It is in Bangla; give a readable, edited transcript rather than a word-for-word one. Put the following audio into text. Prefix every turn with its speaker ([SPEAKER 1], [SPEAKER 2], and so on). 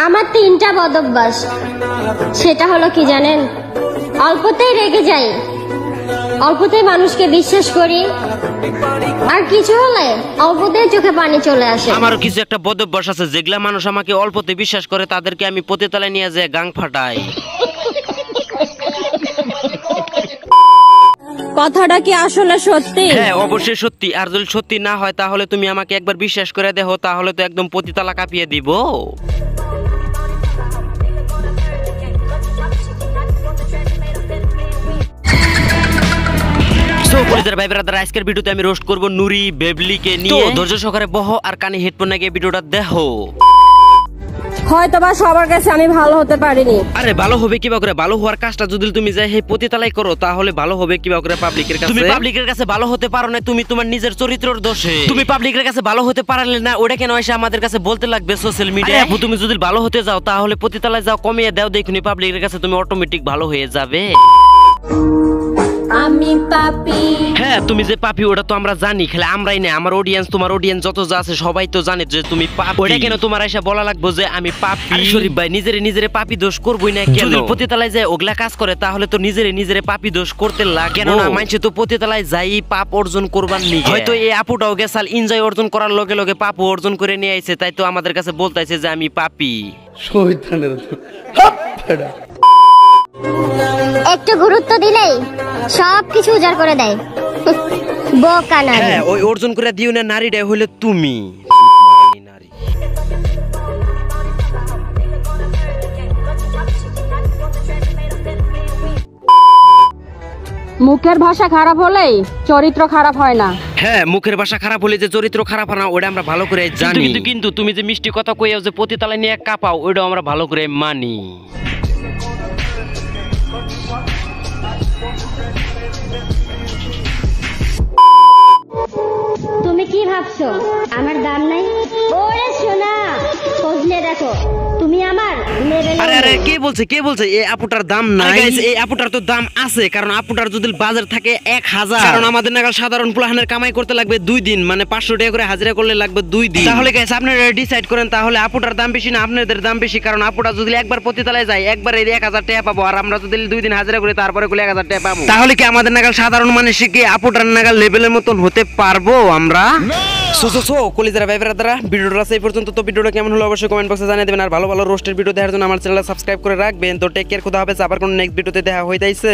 [SPEAKER 1] আমার তিনটা বদ অভ্যাস। সেটা হলো কি জানেন? অল্পতেই রেগে যাই, অল্পতেই মানুষকে বিশ্বাস করি, আর কিছু হলে অল্পতেই চোখে পানি চলে আসে।
[SPEAKER 2] আমারও কিছু একটা বদ অভ্যাস আছে, যেগুলা মানুষ আমাকে অল্পতে বিশ্বাস করে তাদেরকে আমি পতিতালায় নিয়ে যেয়ে গাং ফাটাই।
[SPEAKER 1] কথাটা কি আসলে সত্যি?
[SPEAKER 2] হ্যাঁ অবশ্যই সত্যি। আর যদি সত্যি না হয় তাহলে তুমি আমাকে একবার বিশ্বাস করে দেখো, তাহলে তো একদম পতিতালা কাঁপিয়ে দিব। ভাই ব্রাদার, আজকের ভিডিওতে আমি রোস্ট করব নুরি বেবলিকে নিয়ে। ধৈর্য সহকারে বহো আর কানে হেডফোন লাগিয়ে ভিডিওটা দেখো।
[SPEAKER 1] হয়তোবা সবার কাছে আমি ভালো হতে পারিনি।
[SPEAKER 2] আরে ভালো হবে কিবা করে? ভালো হওয়ার কাজটা যদি তুমি যাই হে পতিতালাই করো তাহলে ভালো হবে কিবা করে পাবলিকের কাছে? তুমি পাবলিকের কাছে ভালো হতে পারো না, তুমি তোমার নিজের চরিত্রের দোষে। তুমি পাবলিকের কাছে ভালো হতে পারলে না, ওটা কেন এসে আমাদের কাছে বলতে লাগবে সোশ্যাল মিডিয়ায়? তুমি যদি ভালো হতে যাও তাহলে পতিতালায় যাও, কমিয়ে দাও, দেখুনি পাবলিকের কাছে তুমি অটোমেটিক ভালো হয়ে যাবে।
[SPEAKER 1] আমি পাপি।
[SPEAKER 2] হ্যাঁ তুমি যে পাপি ওটা তো আমরা জানি, খেলে আমরাই না, আমার অডিয়েন্স, তোমার অডিয়েন্স যত যা আছে সবাই তো জানে যে তুমি পাপি। ওটা কেন তোমার এসে বলা লাগবে যে আমি পাপি? শরীফ ভাই নিজেরে পাপি দোষ করবই না কেন? যদি পতিতালায় যায় ওগুলা কাজ করে তাহলে তো নিজেরে পাপি দোষ করতে লাগে। কেন না, মানুষে তো পতিতালায় যাই পাপ অর্জন করবার নিয়ে। হয়তো এই আপুটাও গেছাল এনজয় অর্জন করার লগে লগে পাপ অর্জন করে নিয়ে আইছে, তাই তো আমাদের কাছে বলতাইছে যে আমি পাপি।
[SPEAKER 1] একটু গুরুত্ব দিলেই সবকিছু উজাড় করে দেয়। বোকা নারী।
[SPEAKER 2] হ্যাঁ ওই অর্জন করে দিও না নারীটা হইলে তুমি। নারী
[SPEAKER 1] মুখের ভাষা খারাপ হলেই চরিত্র খারাপ হয় না।
[SPEAKER 2] হ্যাঁ মুখের ভাষা খারাপ হলে যে চরিত্র খারাপ হয় না ওটা আমরা ভালো করে জানি। কিন্তু তুমি যে মিষ্টি কথা কইও যে পতিতালায় নিয়ে কাঁপাও, ওইটাও আমরা ভালো করে মানি।
[SPEAKER 1] তুমি কি ভাবছো আমার দাম নাই? ওরে সোনা, খোঁজলে দেখো তুমি আমার লেভেলে।
[SPEAKER 2] আরে কে বলছে এই আপুটার দাম নাই? এই আপুটার তো দাম আছে, কারণ আপুটার যদি বাজার থাকে 1000, কারণ আমাদের নাগাল সাধারণ প্লাহানের কামাই করতে লাগবে 2 দিন, মানে 500 টাকা করে হাজিরা করলে লাগবে 2 দিন। তাহলে গাইস আপনারা ডিসাইড করেন, তাহলে আপুটার দাম বেশি না আপনাদের দাম বেশি? কারণ আপুটা যদি একবার পতিতালায় যায় একবার এই 1000 টাকা পাবো, আর আমরা যদি 2 দিন হাজিরা করি তারপরে গুলো 1000 টাকা পাবো, তাহলে কি আমাদের নাগাল সাধারণ মানুষ কি আপুটার নাগাল লেভেলের মতন হতে পারবো আমরা? সো কলিজারা ভাই ব্রাদাররা, ভিডিওটা এই পর্যন্ত। তো ভিডিওটা কেমন হলো অবশ্যই কমেন্ট বক্সে জানিয়ে দেবেন, আর ভালো ভালো রোস্টের ভিডিও দেখার জন্য আমার চ্যানেলটা সাবস্ক্রাইব করে রাখবেন। তো টেক কেয়ার, খোদা হাফেজ, আবার কোন নেক্সট ভিডিওতে দেখা হইতাইছে।